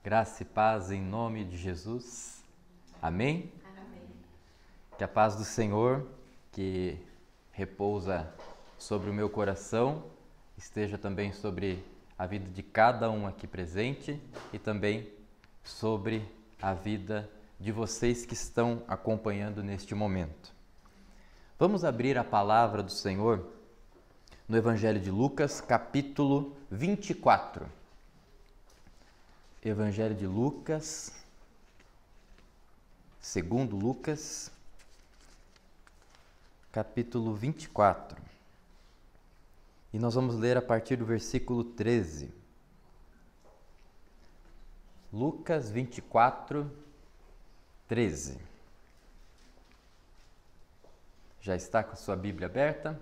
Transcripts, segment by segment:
Graça e paz em nome de Jesus. Amém? Amém. Que a paz do Senhor, que repousa sobre o meu coração, esteja também sobre a vida de cada um aqui presente e também sobre a vida de vocês que estão acompanhando neste momento. Vamos abrir a palavra do Senhor no Evangelho de Lucas, capítulo 24. Evangelho de Lucas, segundo Lucas, capítulo 24. E nós vamos ler a partir do versículo 13. Lucas 24, 13. Já está com a sua Bíblia aberta?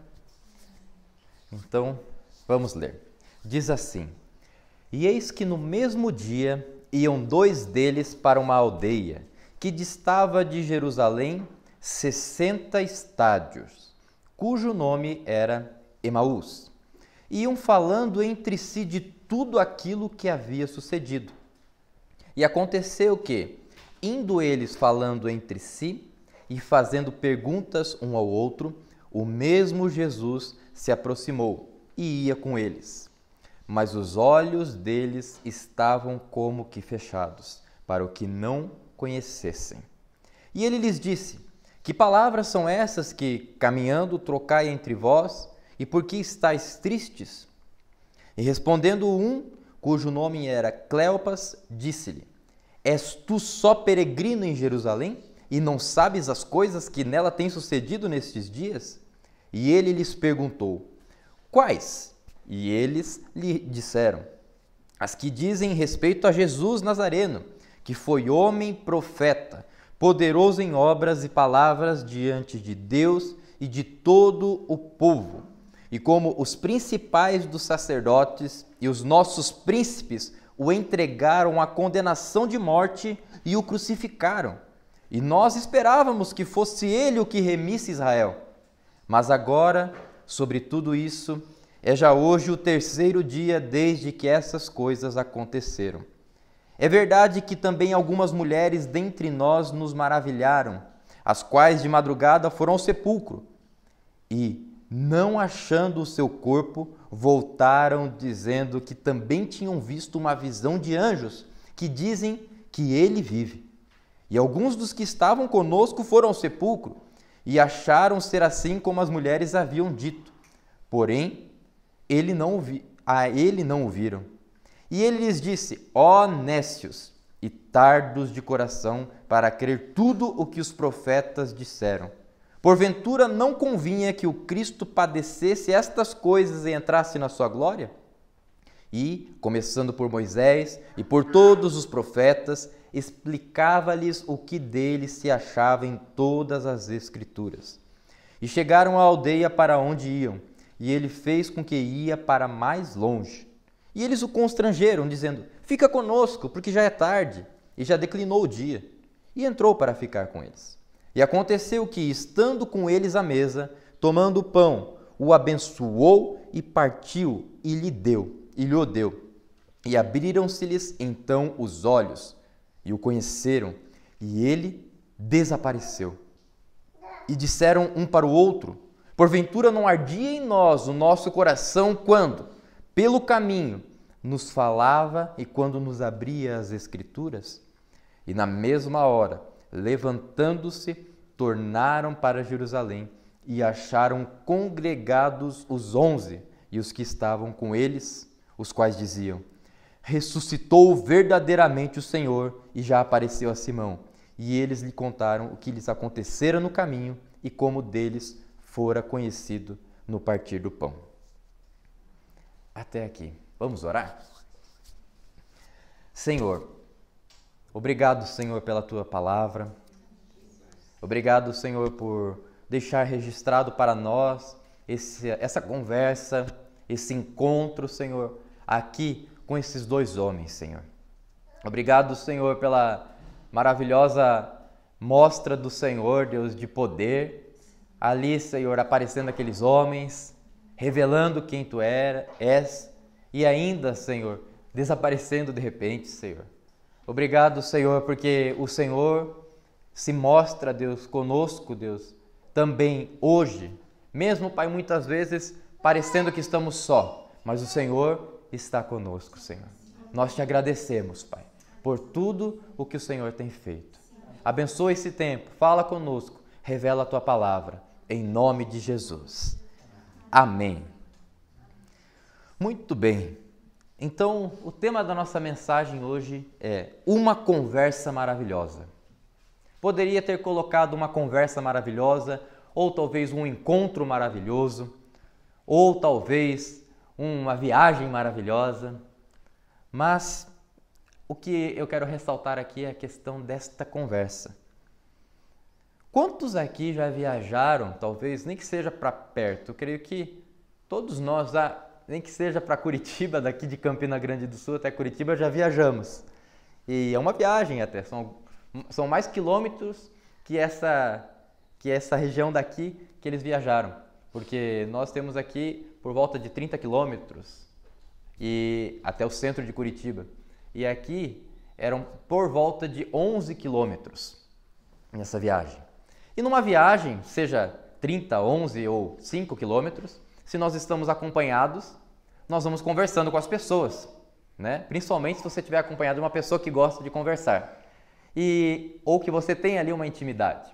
Então, vamos ler. Diz assim: E eis que no mesmo dia iam dois deles para uma aldeia que distava de Jerusalém 60 estádios, cujo nome era Emaús. Iam falando entre si de tudo aquilo que havia sucedido. E aconteceu que, indo eles falando entre si e fazendo perguntas um ao outro, o mesmo Jesus se aproximou e ia com eles. Mas os olhos deles estavam como que fechados, para o que não conhecessem. E ele lhes disse: Que palavras são essas que, caminhando, trocai entre vós, e por que estáis tristes? E respondendo um, cujo nome era Cleopas, disse-lhe: És tu só peregrino em Jerusalém, e não sabes as coisas que nela têm sucedido nestes dias? E ele lhes perguntou: Quais? E eles lhe disseram: As que dizem respeito a Jesus Nazareno, que foi homem profeta, poderoso em obras e palavras diante de Deus e de todo o povo. E como os principais dos sacerdotes e os nossos príncipes o entregaram à condenação de morte e o crucificaram. E nós esperávamos que fosse ele o que remisse Israel. Mas agora, sobre tudo isso, é já hoje o terceiro dia desde que essas coisas aconteceram. É verdade que também algumas mulheres dentre nós nos maravilharam, as quais de madrugada foram ao sepulcro e, não achando o seu corpo, voltaram dizendo que também tinham visto uma visão de anjos que dizem que ele vive. E alguns dos que estavam conosco foram ao sepulcro e acharam ser assim como as mulheres haviam dito. Porém, ele não o viram. E ele lhes disse: Ó nécios e tardos de coração, para crer tudo o que os profetas disseram. Porventura não convinha que o Cristo padecesse estas coisas e entrasse na sua glória? E, começando por Moisés e por todos os profetas, explicava-lhes o que dele se achava em todas as Escrituras. E chegaram à aldeia para onde iam, e ele fez com que ia para mais longe. E eles o constrangeram, dizendo: Fica conosco, porque já é tarde, e já declinou o dia. E entrou para ficar com eles. E aconteceu que, estando com eles à mesa, tomando o pão, o abençoou e partiu, e lhe o deu. E abriram-se-lhes então os olhos, e o conheceram, e ele desapareceu. E disseram um para o outro: Porventura não ardia em nós o nosso coração quando, pelo caminho, nos falava e quando nos abria as Escrituras? E na mesma hora, levantando-se, tornaram para Jerusalém e acharam congregados os 11 e os que estavam com eles, os quais diziam: Ressuscitou verdadeiramente o Senhor e já apareceu a Simão. E eles lhe contaram o que lhes acontecera no caminho e como deles fora conhecido no partir do pão. Até aqui. Vamos orar? Senhor, obrigado, Senhor, pela Tua palavra. Obrigado, Senhor, por deixar registrado para nós essa conversa, esse encontro, Senhor, aqui com esses dois homens, Senhor. Obrigado, Senhor, pela maravilhosa mostra do Senhor, Deus, de poder. Ali, Senhor, aparecendo aqueles homens, revelando quem Tu és, e ainda, Senhor, desaparecendo de repente, Senhor. Obrigado, Senhor, porque o Senhor se mostra, Deus, conosco, Deus, também hoje. Mesmo, Pai, muitas vezes parecendo que estamos só, mas o Senhor está conosco, Senhor. Nós te agradecemos, Pai, por tudo o que o Senhor tem feito. Abençoa esse tempo, fala conosco, revela a Tua palavra, em nome de Jesus. Amém. Muito bem. Então, o tema da nossa mensagem hoje é uma conversa maravilhosa. Poderia ter colocado uma conversa maravilhosa, ou talvez um encontro maravilhoso, ou talvez uma viagem maravilhosa, mas o que eu quero ressaltar aqui é a questão desta conversa. Quantos aqui já viajaram, talvez, nem que seja para perto? Eu creio que todos nós, nem que seja para Curitiba, daqui de Campina Grande do Sul até Curitiba, já viajamos. E é uma viagem até, são mais quilômetros que essa região daqui que eles viajaram. Porque nós temos aqui por volta de 30 quilômetros e até o centro de Curitiba. E aqui eram por volta de 11 quilômetros nessa viagem. E numa viagem, seja 30, 11 ou 5 quilômetros, se nós estamos acompanhados, nós vamos conversando com as pessoas, né? Principalmente se você estiver acompanhado de uma pessoa que gosta de conversar ou que você tem ali uma intimidade.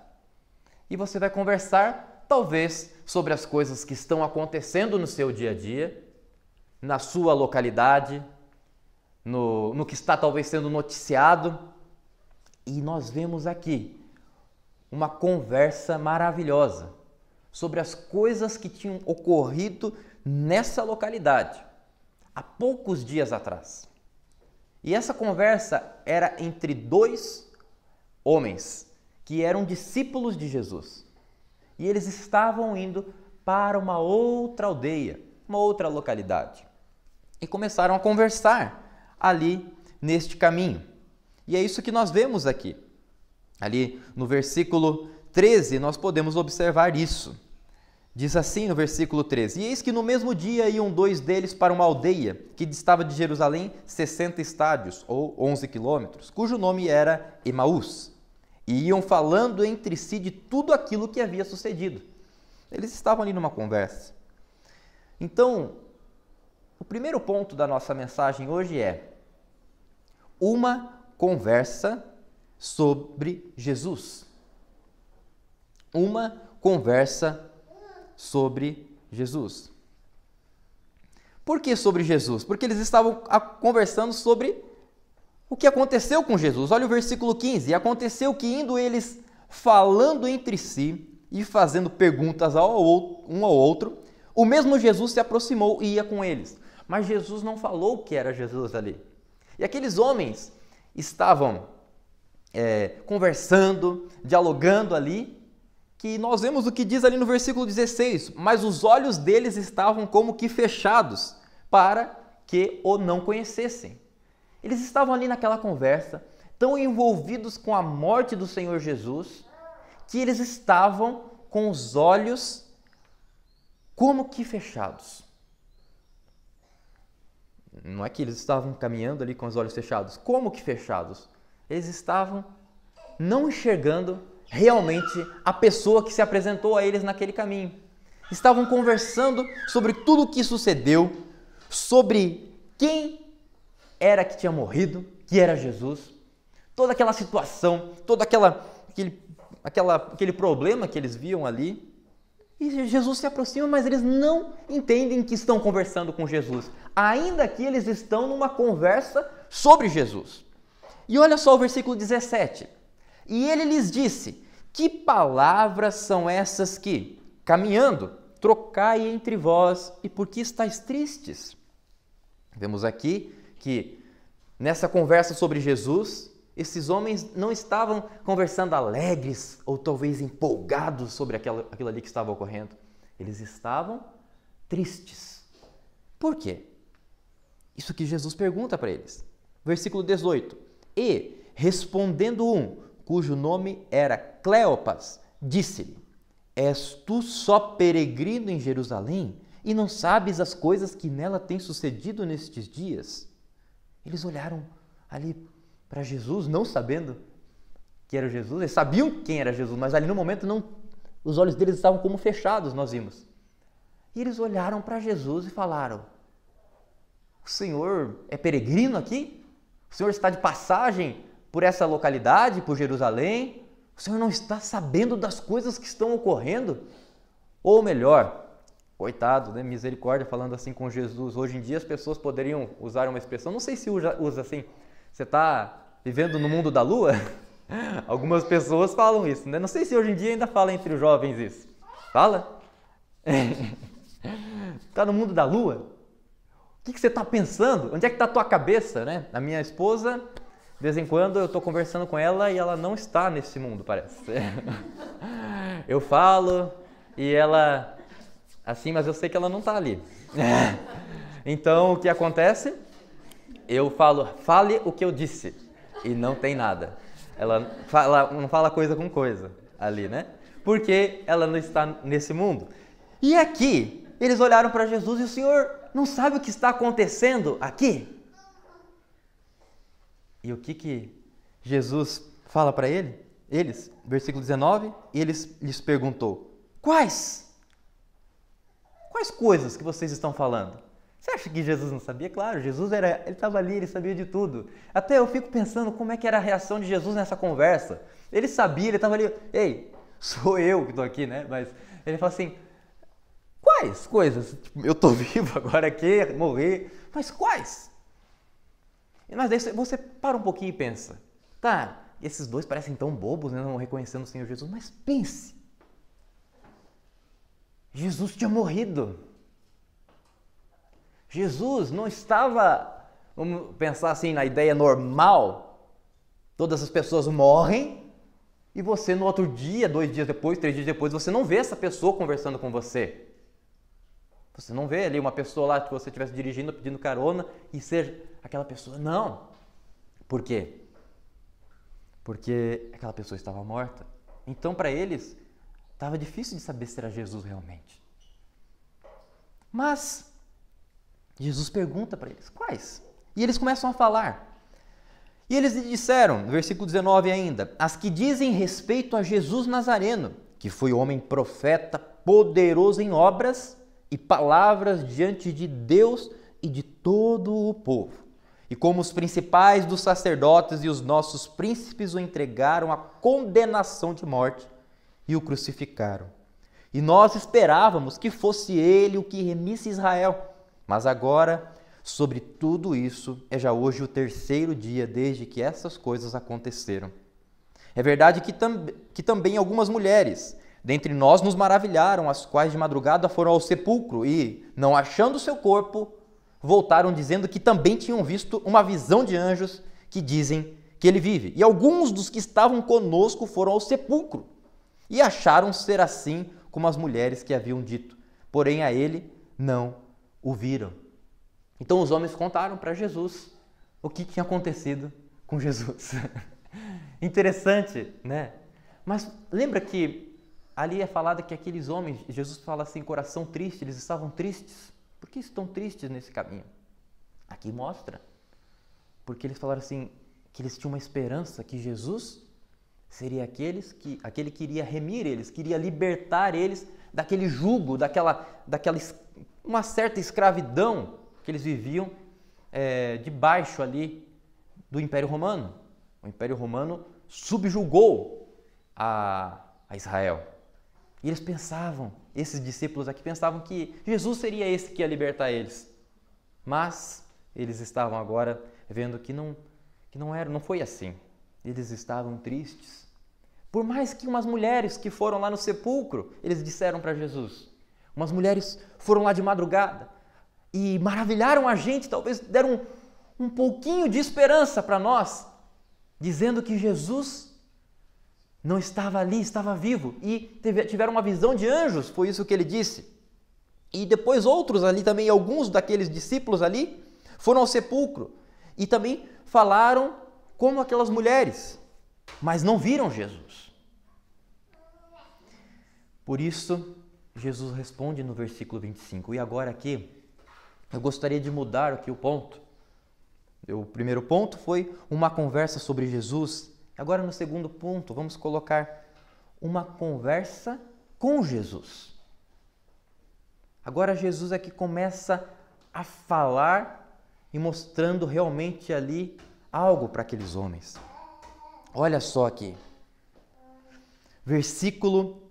E você vai conversar, talvez, sobre as coisas que estão acontecendo no seu dia a dia, na sua localidade, no que está talvez sendo noticiado. E nós vemos aqui uma conversa maravilhosa sobre as coisas que tinham ocorrido nessa localidade há poucos dias atrás. E essa conversa era entre dois homens que eram discípulos de Jesus. E eles estavam indo para uma outra aldeia, uma outra localidade. E começaram a conversar ali neste caminho. E é isso que nós vemos aqui. Ali no versículo 13 nós podemos observar isso. Diz assim no versículo 13: E eis que no mesmo dia iam dois deles para uma aldeia que distava de Jerusalém 60 estádios, ou 11 quilômetros, cujo nome era Emaús. E iam falando entre si de tudo aquilo que havia sucedido. Eles estavam ali numa conversa. Então, o primeiro ponto da nossa mensagem hoje é uma conversa sobre Jesus. Uma conversa sobre Jesus. Por que sobre Jesus? Porque eles estavam conversando sobre o que aconteceu com Jesus. Olha o versículo 15. E aconteceu que indo eles falando entre si e fazendo perguntas um ao outro, o mesmo Jesus se aproximou e ia com eles. Mas Jesus não falou que era Jesus ali. E aqueles homens estavam conversando, dialogando ali, que nós vemos o que diz ali no versículo 16, mas os olhos deles estavam como que fechados para que o não conhecessem. Eles estavam ali naquela conversa, tão envolvidos com a morte do Senhor Jesus, que eles estavam com os olhos como que fechados. Não é que eles estavam caminhando ali com os olhos fechados, como que fechados? Eles estavam não enxergando realmente a pessoa que se apresentou a eles naquele caminho. Estavam conversando sobre tudo o que sucedeu, sobre quem era que tinha morrido, que era Jesus, toda aquela situação, todo aquele problema que eles viam ali. E Jesus se aproxima, mas eles não entendem que estão conversando com Jesus, ainda que eles estão numa conversa sobre Jesus. E olha só o versículo 17. E ele lhes disse: que palavras são essas que, caminhando, trocai entre vós, e por que estáis tristes? Vemos aqui que nessa conversa sobre Jesus, esses homens não estavam conversando alegres ou talvez empolgados sobre aquilo ali que estava ocorrendo. Eles estavam tristes. Por quê? Isso que Jesus pergunta para eles. Versículo 18. E, respondendo um, cujo nome era Cleopas, disse-lhe: és tu só peregrino em Jerusalém e não sabes as coisas que nela têm sucedido nestes dias? Eles olharam ali para Jesus, não sabendo que era Jesus. Eles sabiam quem era Jesus, mas ali no momento não, os olhos deles estavam como fechados, nós vimos. E eles olharam para Jesus e falaram: o Senhor é peregrino aqui? O Senhor está de passagem por essa localidade, por Jerusalém? O Senhor não está sabendo das coisas que estão ocorrendo? Ou melhor, coitado, né? Misericórdia, falando assim com Jesus. Hoje em dia as pessoas poderiam usar uma expressão, não sei se usa assim, você está vivendo no mundo da lua? Algumas pessoas falam isso, né? Não sei se hoje em dia ainda fala entre os jovens isso. Fala? Está no mundo da lua? O que você está pensando? Onde é que está a tua cabeça, né? A minha esposa, de vez em quando eu estou conversando com ela e ela não está nesse mundo, parece. Eu falo e ela... assim, mas eu sei que ela não está ali. Então, o que acontece? Eu falo, fale o que eu disse. E não tem nada. Ela não fala coisa com coisa ali, né? Porque ela não está nesse mundo. E aqui, eles olharam para Jesus e o Senhor não sabe o que está acontecendo aqui? E o que Jesus fala para eles? Versículo 19, e eles lhes perguntou: Quais coisas que vocês estão falando? Você acha que Jesus não sabia? Claro, ele estava ali, ele sabia de tudo. Até eu fico pensando como é que era a reação de Jesus nessa conversa. Ele sabia, ele estava ali, ei, sou eu que estou aqui, né? Mas ele fala assim, quais coisas? Eu estou vivo agora aqui, morri, mas quais? Mas daí você para um pouquinho e pensa, tá, esses dois parecem tão bobos, né, não reconhecendo o Senhor Jesus, mas pense, Jesus tinha morrido. Jesus não estava, vamos pensar assim, na ideia normal, todas as pessoas morrem e você no outro dia, 2 dias depois, 3 dias depois, você não vê essa pessoa conversando com você. Você não vê ali uma pessoa lá que você estivesse dirigindo, pedindo carona e seja aquela pessoa. Não. Por quê? Porque aquela pessoa estava morta. Então, para eles, estava difícil de saber se era Jesus realmente. Mas Jesus pergunta para eles, quais? E eles começam a falar. E eles lhe disseram, no versículo 19 ainda, as que dizem respeito a Jesus Nazareno, que foi homem profeta, poderoso em obras e palavras diante de Deus e de todo o povo. E como os principais dos sacerdotes e os nossos príncipes o entregaram à condenação de morte e o crucificaram. E nós esperávamos que fosse ele o que remisse Israel. Mas agora, sobre tudo isso, é já hoje o 3º dia desde que essas coisas aconteceram. É verdade que também algumas mulheres dentre nós nos maravilharam, as quais de madrugada foram ao sepulcro e, não achando seu corpo, voltaram dizendo que também tinham visto uma visão de anjos que dizem que ele vive. E alguns dos que estavam conosco foram ao sepulcro e acharam ser assim como as mulheres que haviam dito, porém a ele não o viram. Então os homens contaram para Jesus o que tinha acontecido com Jesus. Interessante, né? Mas lembra que ali é falado que aqueles homens, Jesus fala assim, coração triste, eles estavam tristes. Por que estão tristes nesse caminho? Aqui mostra. Porque eles falaram assim, que eles tinham uma esperança que Jesus seria aquele que iria remir eles, queria libertar eles daquele jugo, daquela uma certa escravidão que eles viviam debaixo ali do Império Romano. O Império Romano subjugou a Israel. E eles pensavam, esses discípulos aqui pensavam que Jesus seria esse que ia libertar eles. Mas eles estavam agora vendo que não foi assim. Eles estavam tristes. Por mais que umas mulheres que foram lá no sepulcro, eles disseram para Jesus. Umas mulheres foram lá de madrugada e maravilharam a gente, talvez deram um pouquinho de esperança para nós, dizendo que Jesus não estava ali, estava vivo, e tiveram uma visão de anjos, foi isso que ele disse. E depois outros ali também, alguns daqueles discípulos ali, foram ao sepulcro e também falaram como aquelas mulheres, mas não viram Jesus. Por isso, Jesus responde no versículo 25, e agora aqui, eu gostaria de mudar aqui o ponto, O primeiro ponto foi uma conversa sobre Jesus. Agora, no segundo ponto, vamos colocar uma conversa com Jesus. Agora, Jesus é que começa a falar e mostrando realmente ali algo para aqueles homens. Olha só aqui. Versículo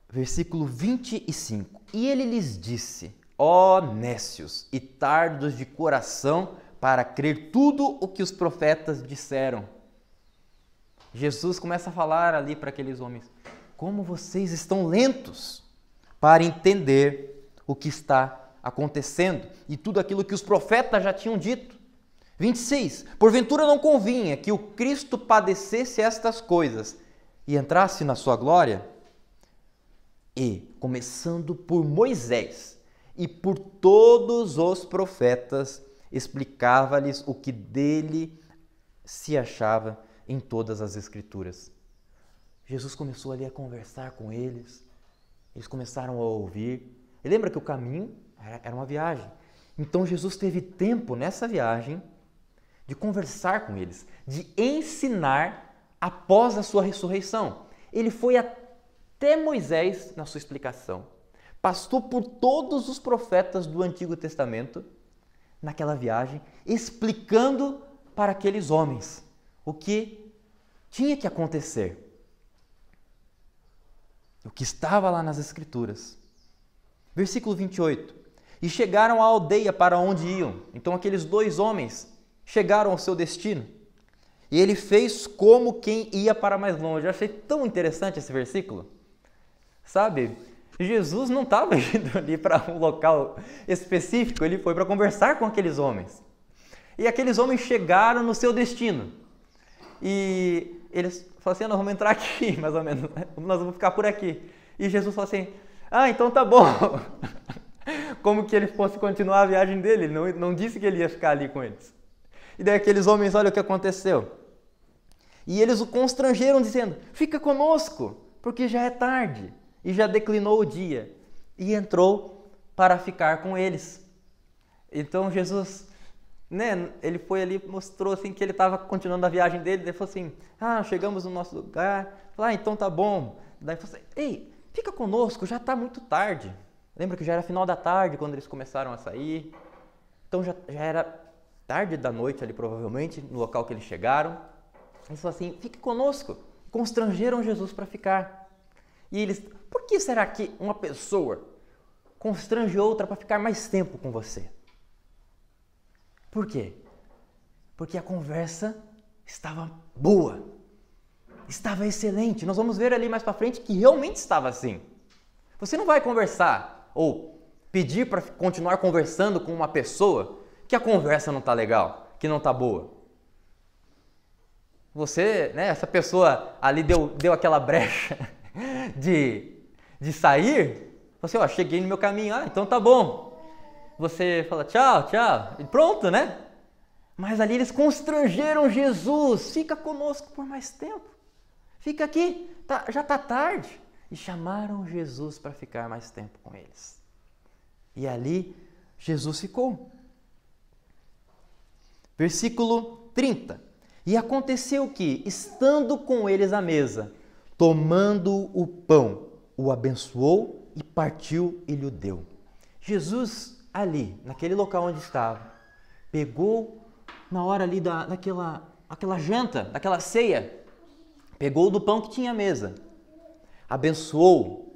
25. E ele lhes disse: ó nécios e tardos de coração para crer tudo o que os profetas disseram. Jesus começa a falar ali para aqueles homens: como vocês estão lentos para entender o que está acontecendo e tudo aquilo que os profetas já tinham dito. 26. Porventura não convinha que o Cristo padecesse estas coisas e entrasse na sua glória? E, começando por Moisés e por todos os profetas, explicava-lhes o que dele se achava em todas as Escrituras. Jesus começou ali a conversar com eles, eles começaram a ouvir. E lembra que o caminho era uma viagem. Então Jesus teve tempo nessa viagem de conversar com eles, de ensinar após a sua ressurreição. Ele foi até Moisés na sua explicação, passou por todos os profetas do Antigo Testamento naquela viagem, explicando para aqueles homens o que tinha que acontecer, o que estava lá nas Escrituras. Versículo 28. E chegaram à aldeia para onde iam. Então aqueles dois homens chegaram ao seu destino. E ele fez como quem ia para mais longe. Eu achei tão interessante esse versículo. Sabe, Jesus não estava indo ali para um local específico, ele foi para conversar com aqueles homens. E aqueles homens chegaram no seu destino. E eles falaram assim: nós vamos entrar aqui, mais ou menos, nós vamos ficar por aqui. E Jesus falou assim: então tá bom. Como que ele fosse continuar a viagem dele, ele não disse que ele ia ficar ali com eles. E daí aqueles homens, olha o que aconteceu. E eles o constrangeram dizendo: fica conosco, porque já é tarde e já declinou o dia. E entrou para ficar com eles. Então Jesus, ele foi ali, mostrou assim que ele estava continuando a viagem dele. Ele falou assim: chegamos no nosso lugar. Falou: então tá bom. Daí falou assim: ei, fica conosco, já está muito tarde. Lembra que já era final da tarde quando eles começaram a sair. Então já era tarde da noite ali, provavelmente, no local que eles chegaram. Eles falaram assim: fique conosco. Constrangeram Jesus para ficar. E eles: por que será que uma pessoa constrange outra para ficar mais tempo com você? Por quê? Porque a conversa estava boa, estava excelente. Nós vamos ver ali mais para frente que realmente estava assim. Você não vai conversar ou pedir para continuar conversando com uma pessoa que a conversa não está legal, que não está boa. Você, essa pessoa ali deu aquela brecha de sair, você, cheguei no meu caminho, então tá bom. Você fala tchau, tchau, e pronto, né? Mas ali eles constrangeram Jesus: fica conosco por mais tempo, fica aqui, já está tarde. E chamaram Jesus para ficar mais tempo com eles. E ali Jesus ficou. Versículo 30. E aconteceu que, estando com eles à mesa, tomando o pão, o abençoou e partiu e lhe deu. Jesus ali, naquele local onde estava, pegou na hora ali daquela janta, daquela ceia, pegou do pão que tinha à mesa, abençoou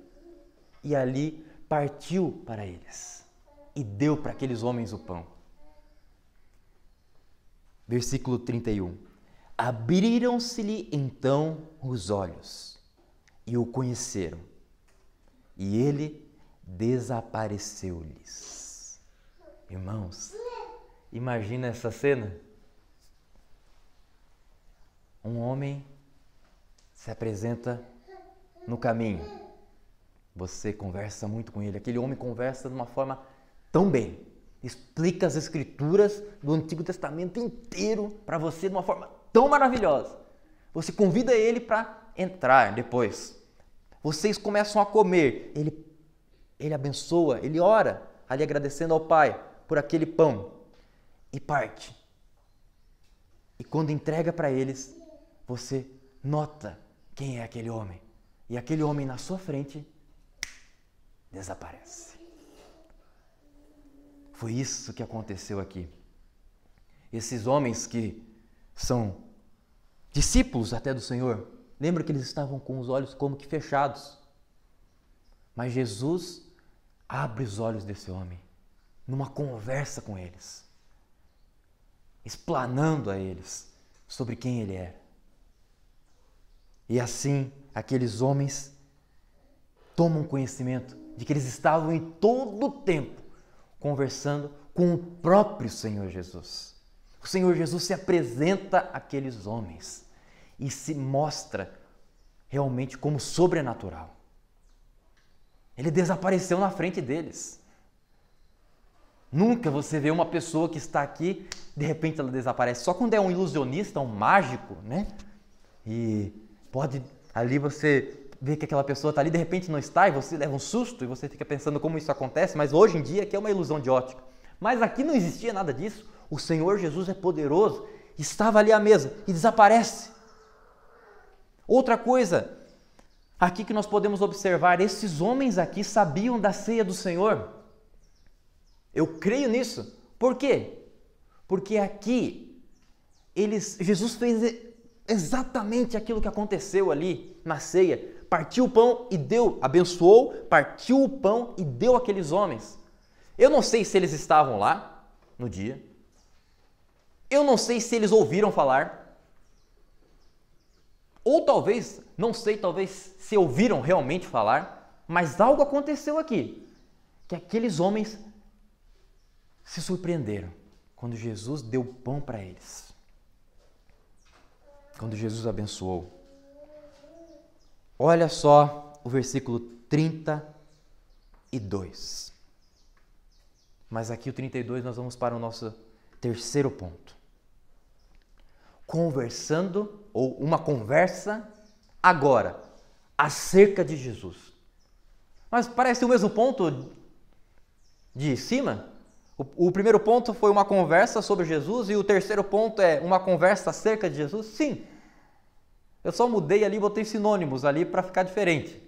e ali partiu para eles e deu para aqueles homens o pão. Versículo 31. Abriram-se-lhe então os olhos e o conheceram, e ele desapareceu-lhes. Irmãos, imagina essa cena. Um homem se apresenta no caminho. Você conversa muito com ele. Aquele homem conversa de uma forma tão bem. Explica as Escrituras do Antigo Testamento inteiro para você de uma forma tão maravilhosa. Você convida ele para entrar depois. Vocês começam a comer. Ele abençoa, ele ora, ali agradecendo ao Pai por aquele pão. e parte. E quando entrega para eles, você nota quem é aquele homem. E aquele homem na sua frente desaparece. Foi isso que aconteceu aqui. Esses homens que são discípulos até do Senhor, lembra que eles estavam com os olhos como que fechados. Mas Jesus abre os olhos desse homem numa conversa com eles, explanando a eles sobre quem ele é. E assim, aqueles homens tomam conhecimento de que eles estavam em todo o tempo conversando com o próprio Senhor Jesus. O Senhor Jesus se apresenta àqueles homens e se mostra realmente como sobrenatural. Ele desapareceu na frente deles. Nunca você vê uma pessoa que está aqui, de repente ela desaparece. Só quando é um ilusionista, um mágico, né? E pode ali você ver que aquela pessoa está ali, de repente não está, e você leva um susto e você fica pensando como isso acontece, mas hoje em dia aqui é uma ilusão de ótica. Mas aqui não existia nada disso. O Senhor Jesus é poderoso, estava ali à mesa e desaparece. Outra coisa aqui que nós podemos observar, esses homens aqui sabiam da ceia do Senhor. Eu creio nisso. Por quê? Porque aqui Jesus fez exatamente aquilo que aconteceu ali na ceia. Partiu o pão e deu, abençoou, partiu o pão e deu àqueles homens. Eu não sei se eles estavam lá no dia. Eu não sei se eles ouviram falar. Ou talvez, não sei, talvez se ouviram realmente falar, mas algo aconteceu aqui, que aqueles homens se surpreenderam quando Jesus deu pão para eles. Quando Jesus abençoou. Olha só o versículo 32. Mas aqui o 32 nós vamos para o nosso terceiro ponto. Conversando, ou uma conversa agora, acerca de Jesus. Mas parece o mesmo ponto de cima. O primeiro ponto foi uma conversa sobre Jesus e o terceiro ponto é uma conversa acerca de Jesus? Sim. Eu só mudei ali, botei sinônimos ali para ficar diferente.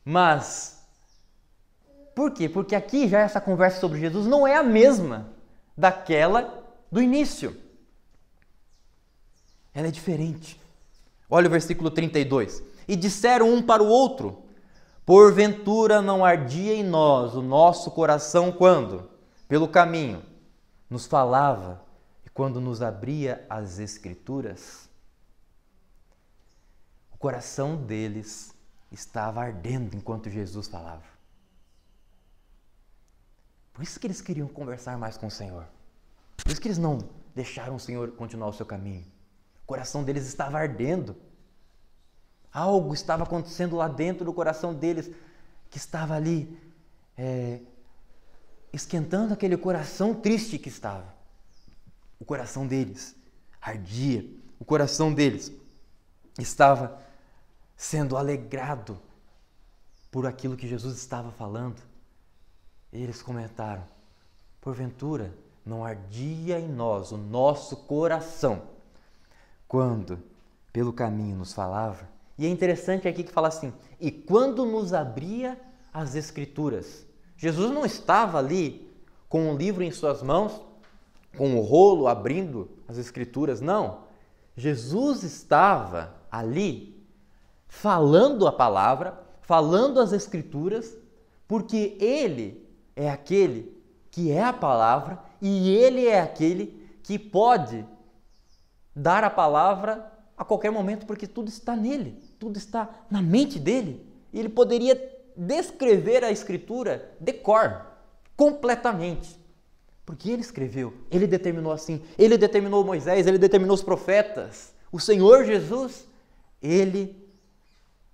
Mas, por quê? Porque aqui já essa conversa sobre Jesus não é a mesma daquela do início. Ela é diferente. Olha o versículo 32. E disseram um para o outro, porventura não ardia em nós o nosso coração quando, pelo caminho, nos falava e quando nos abria as Escrituras? O coração deles estava ardendo enquanto Jesus falava. Por isso que eles queriam conversar mais com o Senhor. Por isso que eles não deixaram o Senhor continuar o seu caminho. O coração deles estava ardendo. Algo estava acontecendo lá dentro do coração deles, que estava ali esquentando aquele coração triste que estava. O coração deles ardia. O coração deles estava sendo alegrado por aquilo que Jesus estava falando. E eles comentaram, porventura não ardia em nós o nosso coração quando pelo caminho nos falava? E é interessante aqui que fala assim, e quando nos abria as Escrituras. Jesus não estava ali com um livro em suas mãos, com o rolo abrindo as Escrituras, não. Jesus estava ali falando a palavra, falando as Escrituras, porque Ele é aquele que é a palavra e Ele é aquele que pode dar a palavra a qualquer momento, porque tudo está nele, tudo está na mente dele. E Ele poderia descrever a Escritura de cor, completamente. Porque Ele escreveu, Ele determinou assim, Ele determinou Moisés, Ele determinou os profetas. O Senhor Jesus, Ele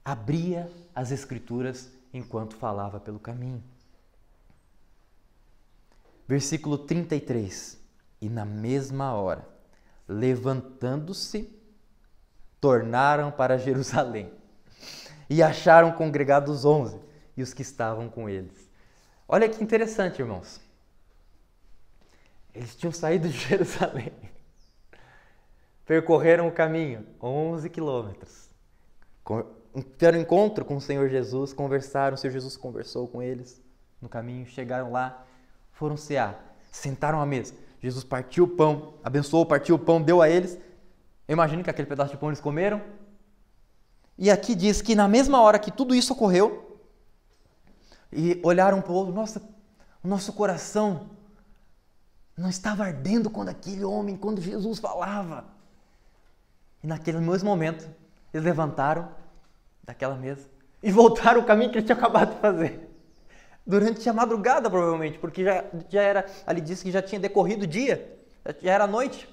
abria as Escrituras enquanto falava pelo caminho. Versículo 33. E na mesma hora, levantando-se, tornaram para Jerusalém e acharam congregados 11 e os que estavam com eles. Olha que interessante, irmãos. Eles tinham saído de Jerusalém. Percorreram o caminho, 11 quilômetros. Tiveram encontro com o Senhor Jesus, conversaram, o Senhor Jesus conversou com eles no caminho, chegaram lá, foram cear, sentaram à mesa. Jesus partiu o pão, abençoou, partiu o pão, deu a eles. Eu imagino que aquele pedaço de pão eles comeram. E aqui diz que na mesma hora que tudo isso ocorreu, e olharam para o outro, nossa, o nosso coração não estava ardendo quando Jesus falava. E naquele mesmo momento, eles levantaram daquela mesa e voltaram o caminho que eles tinham acabado de fazer. Durante a madrugada, provavelmente, porque já era, ali disse que já tinha decorrido o dia, já era noite.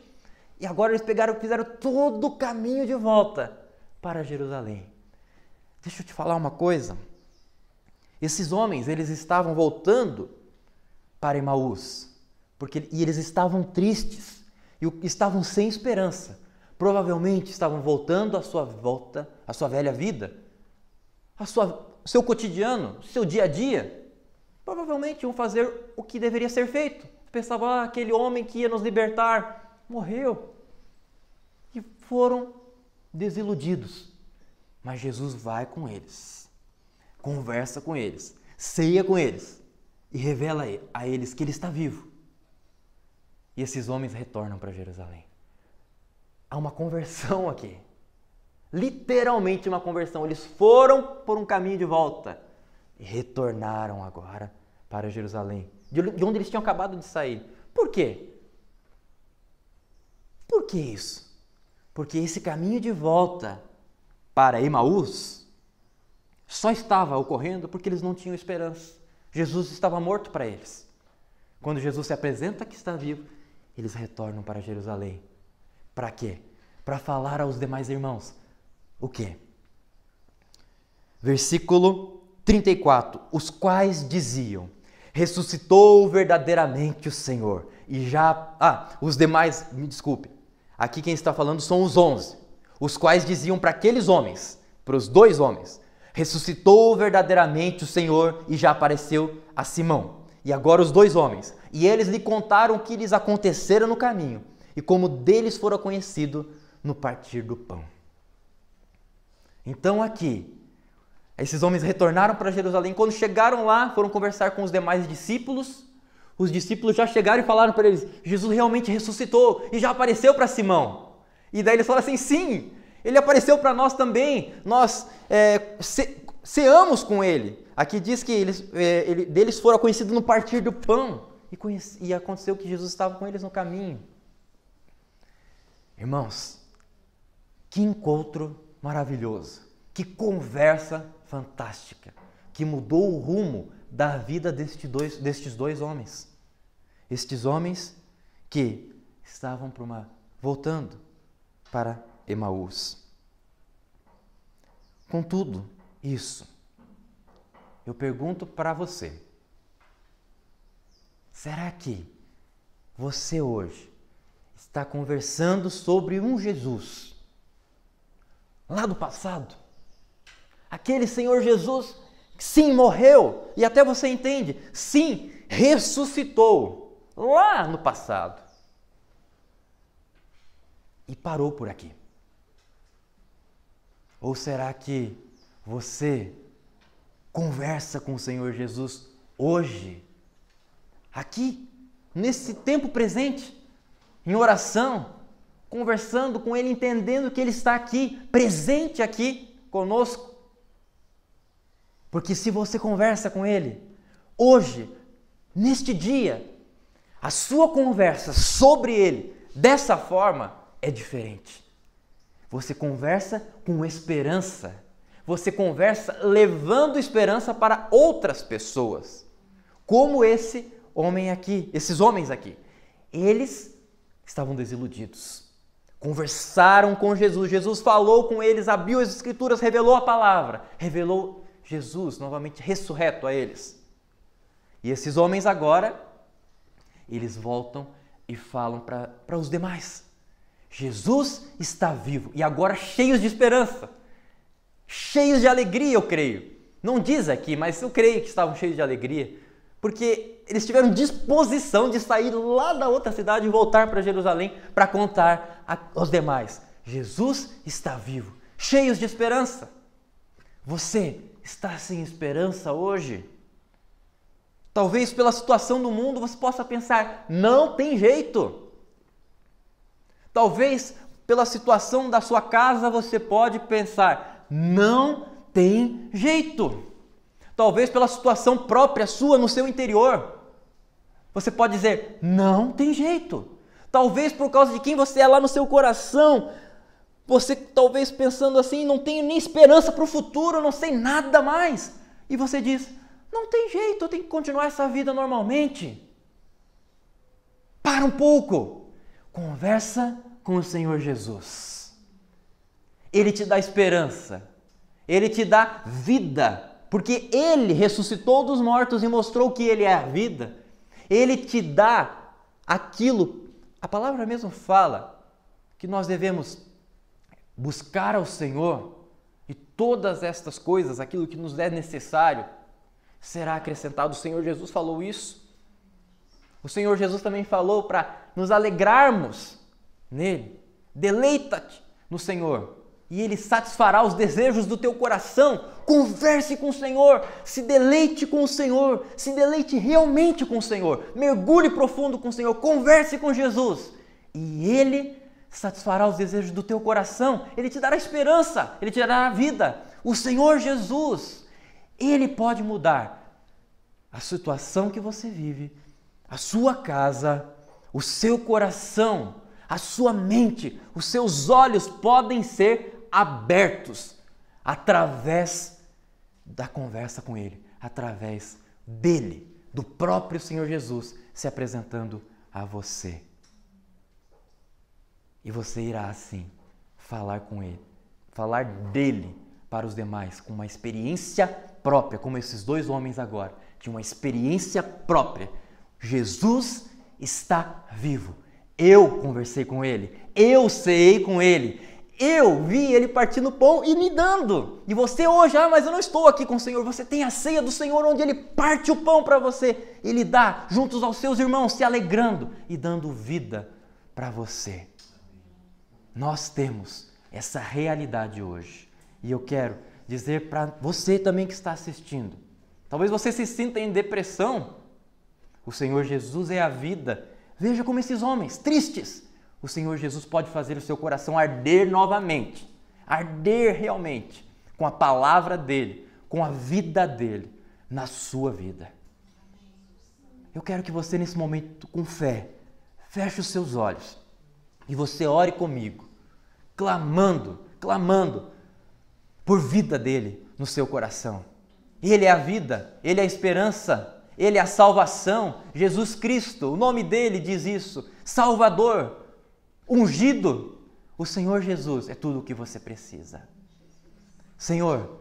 E agora eles fizeram todo o caminho de volta para Jerusalém. Deixa eu te falar uma coisa. Esses homens, eles estavam voltando para Emaús, e eles estavam tristes e estavam sem esperança. Provavelmente estavam voltando à sua velha vida, seu cotidiano, seu dia a dia. Provavelmente iam fazer o que deveria ser feito. Pensavam, aquele homem que ia nos libertar morreu. E foram desiludidos. Mas Jesus vai com eles, conversa com eles, ceia com eles e revela a eles que ele está vivo. E esses homens retornam para Jerusalém. Há uma conversão aqui. Literalmente uma conversão. Eles foram por um caminho de volta e retornaram agora para Jerusalém, de onde eles tinham acabado de sair. Por quê? Por que isso? Porque esse caminho de volta para Emaús só estava ocorrendo porque eles não tinham esperança. Jesus estava morto para eles. Quando Jesus se apresenta que está vivo, eles retornam para Jerusalém. Para quê? Para falar aos demais irmãos. O quê? Versículo 34. Os quais diziam: ressuscitou verdadeiramente o Senhor. E já... os demais, me desculpe. Aqui quem está falando são os 11. Os quais diziam para aqueles homens, para os 2 homens: ressuscitou verdadeiramente o Senhor e já apareceu a Simão. E agora os 2 homens. E eles lhe contaram o que lhes acontecera no caminho e como deles fora conhecido no partir do pão. Então aqui, esses homens retornaram para Jerusalém. Quando chegaram lá, foram conversar com os demais discípulos. Os discípulos já chegaram e falaram para eles: Jesus realmente ressuscitou e já apareceu para Simão. E daí eles falaram assim: sim, ele apareceu para nós também. Nós ceamos com ele. Aqui diz que deles fora conhecido no partir do pão. E aconteceu que Jesus estava com eles no caminho. Irmãos, que encontro maravilhoso, que conversa fantástica, que mudou o rumo da vida destes dois homens. Estes homens que estavam voltando para Emaús. Contudo, isso, eu pergunto para você: será que você hoje está conversando sobre um Jesus lá do passado? Aquele Senhor Jesus que sim, morreu, e até você entende, sim, ressuscitou lá no passado. E parou por aqui. Ou será que você conversa com o Senhor Jesus hoje, aqui, nesse tempo presente, em oração, conversando com Ele, entendendo que Ele está aqui, presente aqui conosco? Porque se você conversa com Ele hoje, neste dia, a sua conversa sobre Ele, dessa forma, é diferente. Você conversa com esperança. Você conversa levando esperança para outras pessoas. Como esse homem aqui, esses homens aqui. Eles estavam desiludidos. Conversaram com Jesus. Jesus falou com eles, abriu as Escrituras, revelou a palavra. Revelou Jesus, novamente ressurreto a eles. E esses homens agora, eles voltam e falam para os demais: Jesus está vivo. E agora cheios de esperança, cheios de alegria, eu creio. Não diz aqui, mas eu creio que estavam cheios de alegria, porque eles tiveram disposição de sair lá da outra cidade e voltar para Jerusalém para contar aos demais. Jesus está vivo, cheios de esperança. Você está sem esperança hoje? Talvez pela situação do mundo você possa pensar, não tem jeito. Talvez pela situação da sua casa você pode pensar, não tem jeito. Talvez pela situação própria sua no seu interior, você pode dizer, não tem jeito. Talvez por causa de quem você é lá no seu coração, você talvez pensando assim, não tenho nem esperança para o futuro, não sei nada mais. E você diz, não tem jeito, eu tenho que continuar essa vida normalmente. Para um pouco, conversa com o Senhor Jesus. Ele te dá esperança, Ele te dá vida, porque Ele ressuscitou dos mortos e mostrou que Ele é a vida. Ele te dá aquilo, a palavra mesmo fala, que nós devemos buscar ao Senhor e todas estas coisas, aquilo que nos é necessário, será acrescentado. O Senhor Jesus falou isso. O Senhor Jesus também falou para nos alegrarmos nele. Deleita-te no Senhor e Ele satisfará os desejos do teu coração. Converse com o Senhor, se deleite com o Senhor, se deleite realmente com o Senhor. Mergulhe profundo com o Senhor, converse com Jesus e Ele satisfará os desejos do teu coração. Ele te dará esperança, Ele te dará a vida. O Senhor Jesus, Ele pode mudar a situação que você vive, a sua casa, o seu coração, a sua mente, os seus olhos podem ser abertos através da conversa com Ele, através dele, do próprio Senhor Jesus se apresentando a você. E você irá assim falar com Ele, falar dele para os demais, com uma experiência própria, como esses dois homens agora, de uma experiência própria. Jesus está vivo. Eu conversei com Ele, eu ceei com Ele, eu vi Ele partindo pão e me dando. E você hoje, mas eu não estou aqui com o Senhor. Você tem a ceia do Senhor onde Ele parte o pão para você. Ele dá juntos aos seus irmãos, se alegrando e dando vida para você. Nós temos essa realidade hoje. E eu quero dizer para você também que está assistindo. Talvez você se sinta em depressão. O Senhor Jesus é a vida. Veja como esses homens, tristes. O Senhor Jesus pode fazer o seu coração arder novamente. Arder realmente com a palavra dEle, com a vida dEle na sua vida. Eu quero que você nesse momento, com fé, feche os seus olhos. E você ore comigo, clamando por vida dele no seu coração. Ele é a vida, Ele é a esperança, Ele é a salvação. Jesus Cristo, o nome dele diz isso. Salvador, ungido. O Senhor Jesus é tudo o que você precisa. Senhor,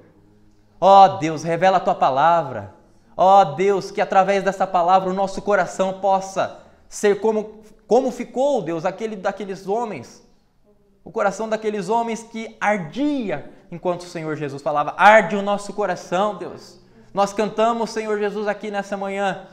ó Deus, revela a Tua palavra. Ó Deus, que através dessa palavra o nosso coração possa ser como ficou, Deus, daqueles homens. O coração daqueles homens que ardia enquanto o Senhor Jesus falava. Arde o nosso coração, Deus. Nós cantamos, Senhor Jesus, aqui nessa manhã.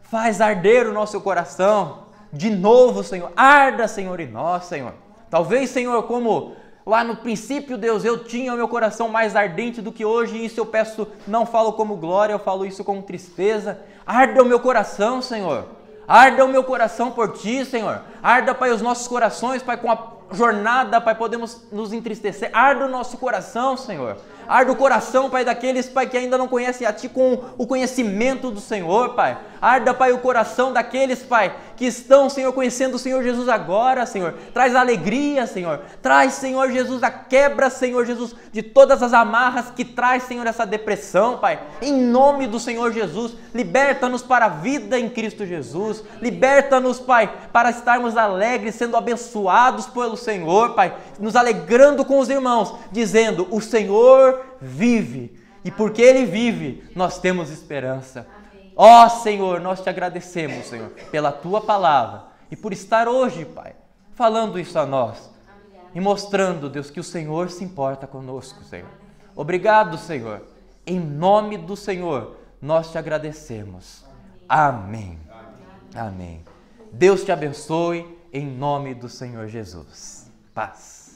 Faz arder o nosso coração. De novo, Senhor. Arda, Senhor, em nós, Senhor. Talvez, Senhor, como lá no princípio, Deus, eu tinha o meu coração mais ardente do que hoje. E isso eu peço, não falo como glória, eu falo isso como tristeza. Arda o meu coração, Senhor. Arda o meu coração por Ti, Senhor. Arda, Pai, os nossos corações, Pai, com a jornada, Pai, podemos nos entristecer. Arda o nosso coração, Senhor. Arda o coração, Pai, daqueles, Pai, que ainda não conhecem a Ti com o conhecimento do Senhor, Pai. Arda, Pai, o coração daqueles, Pai, que estão, Senhor, conhecendo o Senhor Jesus agora, Senhor. Traz alegria, Senhor. Traz, Senhor Jesus, a quebra, Senhor Jesus, de todas as amarras que traz, Senhor, essa depressão, Pai. Em nome do Senhor Jesus, liberta-nos para a vida em Cristo Jesus. Liberta-nos, Pai, para estarmos alegres, sendo abençoados pelo Senhor, Pai. Nos alegrando com os irmãos, dizendo, o Senhor vive. E porque Ele vive, nós temos esperança. Ó Senhor, nós te agradecemos, Senhor, pela Tua palavra e por estar hoje, Pai, falando isso a nós e mostrando, Deus, que o Senhor se importa conosco, Senhor. Obrigado, Senhor. Em nome do Senhor, nós te agradecemos. Amém. Amém. Deus te abençoe em nome do Senhor Jesus. Paz.